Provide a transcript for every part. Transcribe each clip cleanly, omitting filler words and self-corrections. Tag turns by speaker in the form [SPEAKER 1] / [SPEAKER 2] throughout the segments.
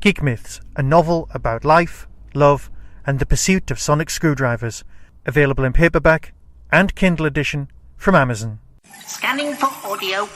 [SPEAKER 1] Geek Myths, a novel about life, love, and the pursuit of sonic screwdrivers. Available in paperback and Kindle edition from Amazon.
[SPEAKER 2] Scanning for audio.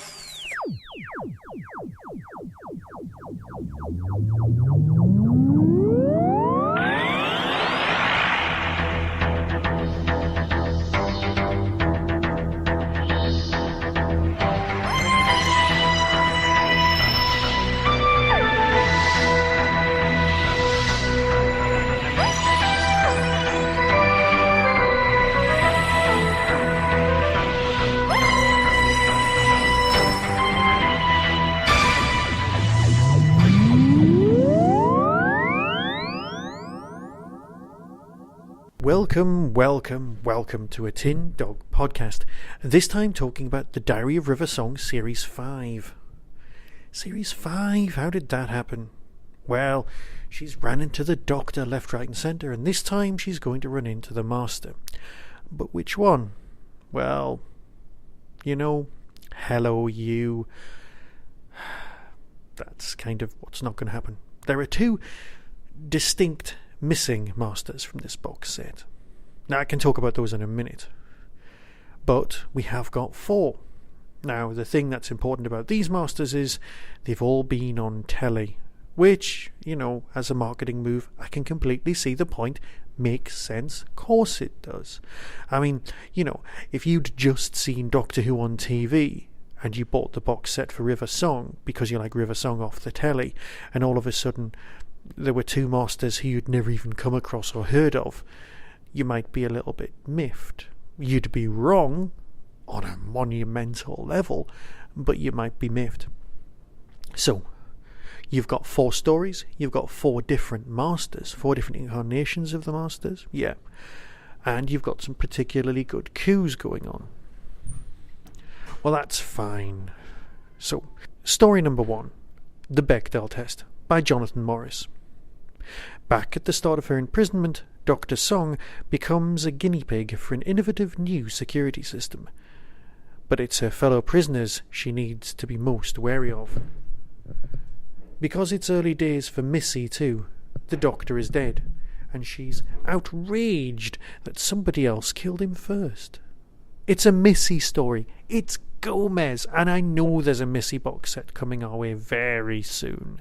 [SPEAKER 1] Welcome to a Tin Dog podcast. This time talking about the Diary of River Song Series 5. Series 5, how did that happen? Well, she's ran into the Doctor left, right and centre, and this time she's going to run into the Master. But which one? Well, hello you. That's kind of what's not going to happen. There are two distinct missing Masters from this box set. Now, I can talk about those in a minute. But we have got 4. Now, the thing that's important about these Masters is they've all been on telly, which, as a marketing move, I can completely see the point. Makes sense. Of course it does. I mean, if you'd just seen Doctor Who on TV and you bought the box set for River Song because you like River Song off the telly, and all of a sudden there were 2 Masters who you'd never even come across or heard of, you might be a little bit miffed. You'd be wrong on a monumental level, but you might be miffed. So, you've got 4 stories, you've got 4 different Masters, 4 different incarnations of the Masters, yeah. And you've got some particularly good coups going on. Well, that's fine. So, story number 1, The Bekdel Test, by Jonathan Morris. Back at the start of her imprisonment, Dr. Song becomes a guinea pig for an innovative new security system. But it's her fellow prisoners she needs to be most wary of. Because it's early days for Missy too, the Doctor is dead, and she's outraged that somebody else killed him first. It's a Missy story. It's Gomez, and I know there's a Missy box set coming our way very soon.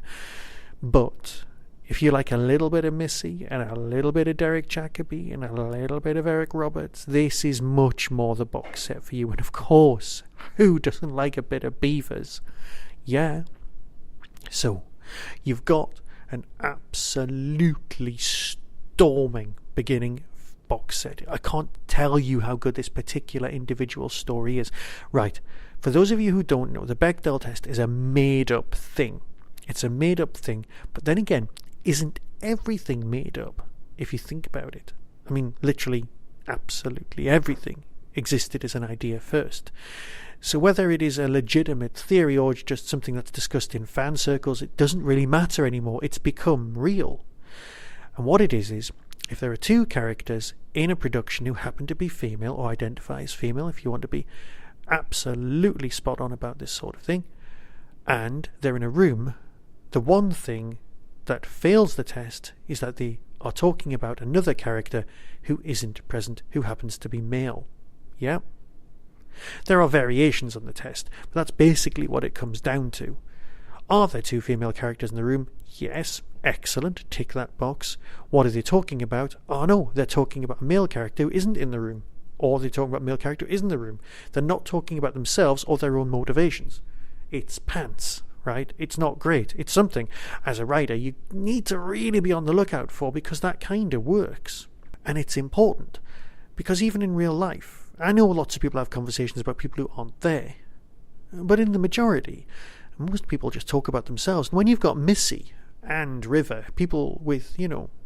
[SPEAKER 1] But if you like a little bit of Missy and a little bit of Derek Jacobi and a little bit of Eric Roberts, this is much more the box set for you. And of course, who doesn't like a bit of Beavers? Yeah. So, you've got an absolutely storming beginning box set. I can't tell you how good this particular individual story is. Right, for those of you who don't know, the Bekdel test is a made-up thing. It's a made-up thing, but then again, isn't everything made up if you think about it? I mean, literally, absolutely everything existed as an idea first. So whether it is a legitimate theory or just something that's discussed in fan circles, it doesn't really matter anymore. It's become real. And what it is if there are 2 characters in a production who happen to be female or identify as female, if you want to be absolutely spot on about this sort of thing, and they're in a room, the one thing that fails the test is that they are talking about another character who isn't present, who happens to be male. Yeah? There are variations on the test, but that's basically what it comes down to. Are there 2 female characters in the room? Yes. Excellent. Tick that box. What are they talking about? Oh no, they're talking about a male character who isn't in the room. Or they're talking about a male character who is in the room. They're not talking about themselves or their own motivations. It's pants. Right? It's not great. It's something, as a writer, you need to really be on the lookout for, because that kind of works. And it's important, because even in real life, I know lots of people have conversations about people who aren't there, but in the majority, most people just talk about themselves. And when you've got Missy and River, people with,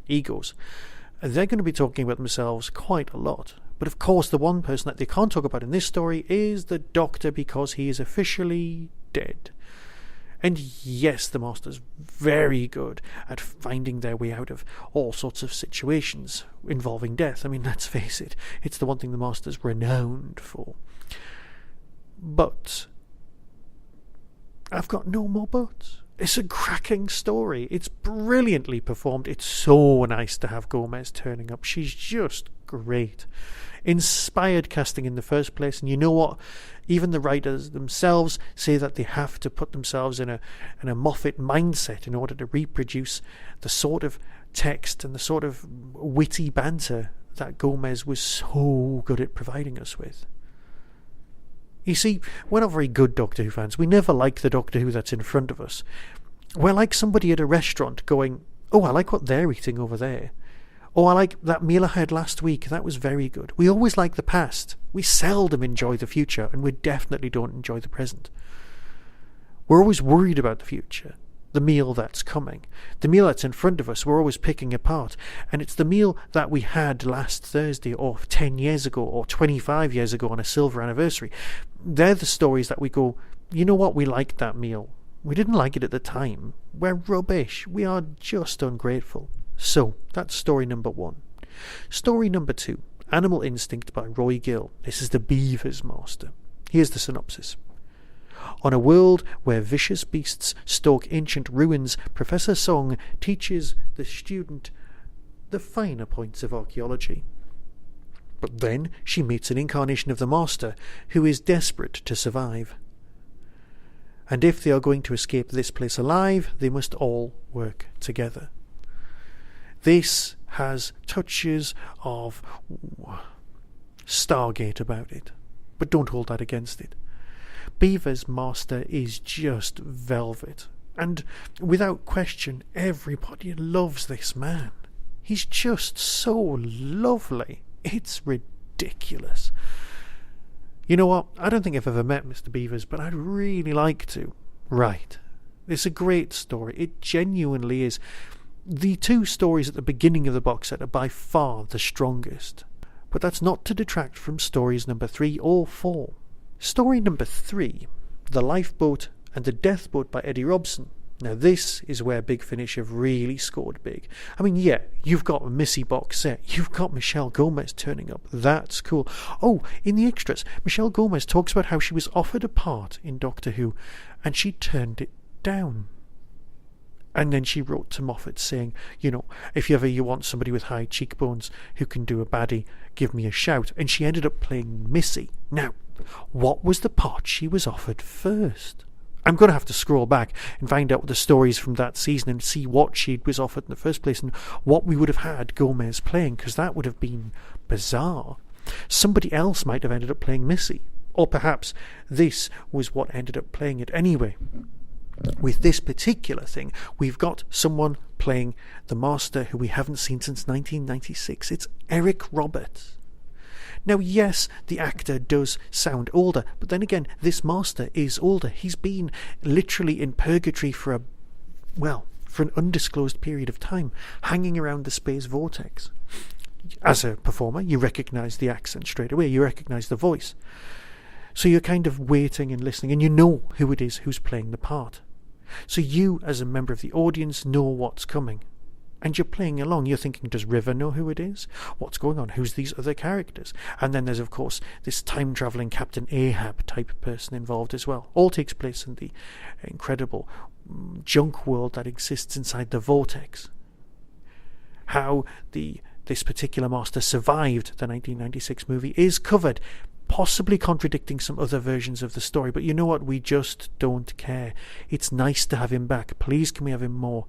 [SPEAKER 1] egos, they're going to be talking about themselves quite a lot. But of course, the one person that they can't talk about in this story is the Doctor, because he is officially dead. And yes, the Master's very good at finding their way out of all sorts of situations involving death. I mean, let's face it, it's the one thing the Master's renowned for. But I've got no more buts. It's a cracking story. It's brilliantly performed. It's so nice to have Gomez turning up. She's just great. Inspired casting in the first place, and you know what? Even the writers themselves say that they have to put themselves in a Moffat mindset in order to reproduce the sort of text and the sort of witty banter that Gomez was so good at providing us with. You see, we're not very good Doctor Who fans. We never like the Doctor Who that's in front of us. We're like somebody at a restaurant going, oh, I like what they're eating over there. Oh, I like that meal I had last week. That was very good. We always like the past. We seldom enjoy the future, and we definitely don't enjoy the present. We're always worried about the future, the meal that's coming. The meal that's in front of us, we're always picking apart. And it's the meal that we had last Thursday, or 10 years ago, or 25 years ago on a silver anniversary. They're the stories that we go, you know what, we liked that meal. We didn't like it at the time. We're rubbish. We are just ungrateful. So, that's story number 1. Story number 2, Animal Instinct by Roy Gill. This is the Beavers Master. Here's the synopsis. On a world where vicious beasts stalk ancient ruins, Professor Song teaches the student the finer points of archaeology. But then she meets an incarnation of the Master who is desperate to survive. And if they are going to escape this place alive, they must all work together. This has touches of Stargate about it, but don't hold that against it. Beaver's Master is just velvet, and without question, everybody loves this man. He's just so lovely. It's ridiculous. You know what? I don't think I've ever met Mr. Beavers, but I'd really like to. Right. It's a great story. It genuinely is. The 2 stories at the beginning of the box set are by far the strongest. But that's not to detract from stories number 3 or 4. Story number 3, The Lifeboat and the Death Boat by Eddie Robson. Now this is where Big Finish have really scored big. I mean, yeah, you've got a Missy box set. You've got Michelle Gomez turning up. That's cool. Oh, in the extras, Michelle Gomez talks about how she was offered a part in Doctor Who and she turned it down. And then she wrote to Moffat saying, you know, if ever you want somebody with high cheekbones who can do a baddie, give me a shout. And she ended up playing Missy. Now, what was the part she was offered first? I'm going to have to scroll back and find out the stories from that season and see what she was offered in the first place and what we would have had Gomez playing, because that would have been bizarre. Somebody else might have ended up playing Missy, or perhaps this was what ended up playing it anyway. With this particular thing, we've got someone playing the Master who we haven't seen since 1996. It's Eric Roberts. Now, yes, the actor does sound older, but then again, this Master is older. He's been literally in purgatory for an undisclosed period of time, hanging around the space vortex. As a performer, you recognise the accent straight away. You recognise the voice. So you're kind of waiting and listening, and you know who it is who's playing the part. So you, as a member of the audience, know what's coming. And you're playing along. You're thinking, does River know who it is? What's going on? Who's these other characters? And then there's, of course, this time-travelling Captain Ahab type person involved as well. All takes place in the incredible junk world that exists inside the vortex. How this particular Master survived the 1996 movie is covered, possibly contradicting some other versions of the story. But you know what? We just don't care. It's nice to have him back. Please, can we have him more?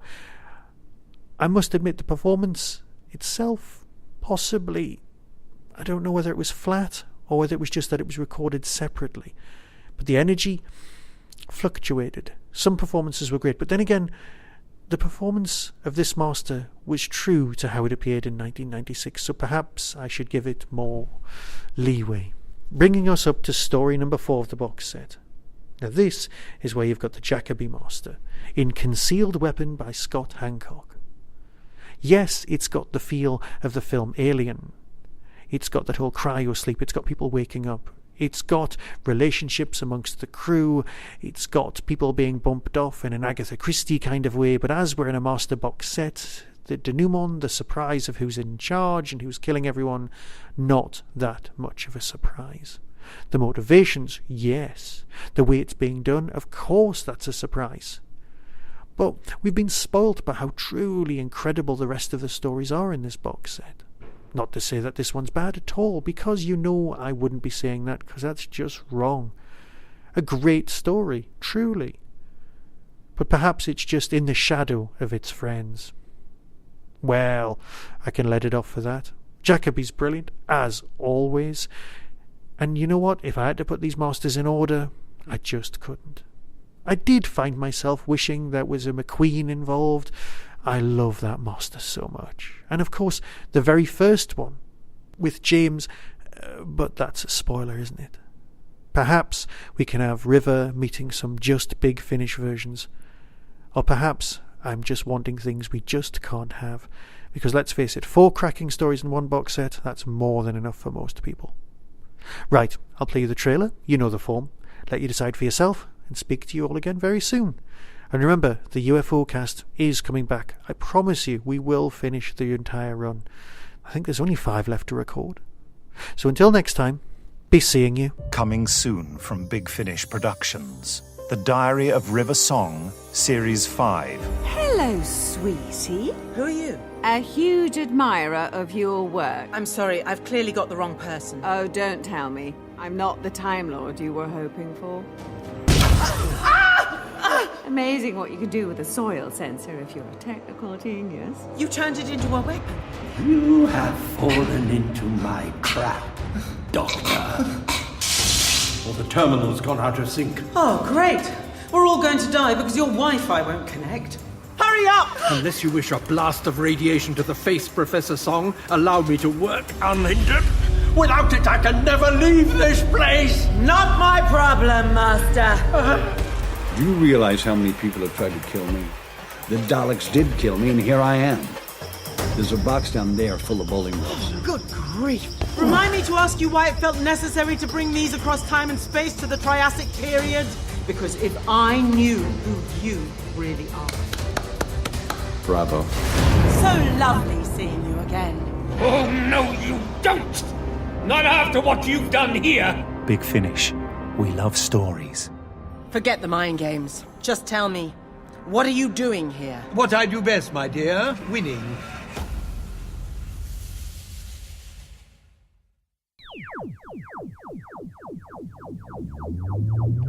[SPEAKER 1] I must admit, the performance itself, possibly, I don't know whether it was flat or whether it was just that it was recorded separately. But the energy fluctuated. Some performances were great, but then again, the performance of this Master was true to how it appeared in 1996, so perhaps I should give it more leeway. Bringing us up to story number 4 of the box set. Now this is where you've got the Jacoby Master in Concealed Weapon by Scott Hancock. Yes, it's got the feel of the film Alien. It's got that whole cryo-sleep. It's got people waking up. It's got relationships amongst the crew. It's got people being bumped off in an Agatha Christie kind of way. But as we're in a Master box set, the denouement, the surprise of who's in charge and who's killing everyone, not that much of a surprise. The motivations, yes. The way it's being done, of course that's a surprise. But we've been spoilt by how truly incredible the rest of the stories are in this box set. Not to say that this one's bad at all, because you know I wouldn't be saying that, because that's just wrong. A great story, truly. But perhaps it's just in the shadow of its friends. Well, I can let it off for that. Jacoby's brilliant, as always. And you know what? If I had to put these masters in order, I just couldn't. I did find myself wishing there was a McQueen involved. I love that master so much. And of course, the very first one, with James, but that's a spoiler, isn't it? Perhaps we can have River meeting some just Big Finish versions. Or perhaps I'm just wanting things we just can't have. Because let's face it, 4 cracking stories in one box set, that's more than enough for most people. Right, I'll play you the trailer. You know the form. Let you decide for yourself, and speak to you all again very soon. And remember, the UFO cast is coming back. I promise you, we will finish the entire run. I think there's only 5 left to record. So until next time, be seeing you.
[SPEAKER 3] Coming soon from Big Finish Productions. The Diary of River Song, Series 5.
[SPEAKER 4] Hello, sweetie.
[SPEAKER 5] Who are you?
[SPEAKER 4] A huge admirer of your work.
[SPEAKER 5] I'm sorry, I've clearly got the wrong person.
[SPEAKER 4] Oh, don't tell me. I'm not the Time Lord you were hoping for. Amazing what you can do with a soil sensor if you're a technical genius.
[SPEAKER 5] You turned it into a weapon.
[SPEAKER 6] You have fallen into my trap, Doctor. Or the terminal's gone out of sync.
[SPEAKER 5] Oh, great. We're all going to die because your Wi-Fi won't connect. Hurry up!
[SPEAKER 6] Unless you wish a blast of radiation to the face, Professor Song, allow me to work unhindered. Without it, I can never leave this place!
[SPEAKER 5] Not my problem, Master.
[SPEAKER 7] Do you realize how many people have tried to kill me? The Daleks did kill me, and here I am. There's a box down there full of bowling balls.
[SPEAKER 5] Good grief. Remind me to ask you why it felt necessary to bring these across time and space to the Triassic period? Because if I knew who you really are.
[SPEAKER 7] Bravo.
[SPEAKER 5] So lovely seeing you again.
[SPEAKER 8] Oh, no, you don't! Not after what you've done here!
[SPEAKER 3] Big Finish. We love stories.
[SPEAKER 5] Forget the mind games. Just tell me, what are you doing here?
[SPEAKER 6] What I do best, my dear, winning.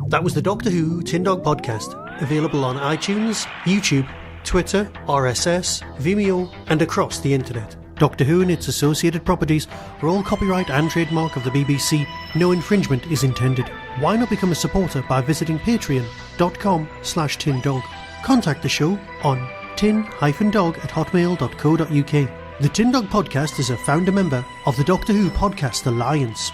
[SPEAKER 1] That was the Doctor Who Tin Dog Podcast, available on iTunes, YouTube, Twitter, RSS, Vimeo, and across the internet. Doctor Who and its associated properties are all copyright and trademark of the BBC. No infringement is intended. Why not become a supporter by visiting patreon.com/tindog. Contact the show on tin-dog@hotmail.co.uk. The Tin Dog Podcast is a founder member of the Doctor Who Podcast Alliance.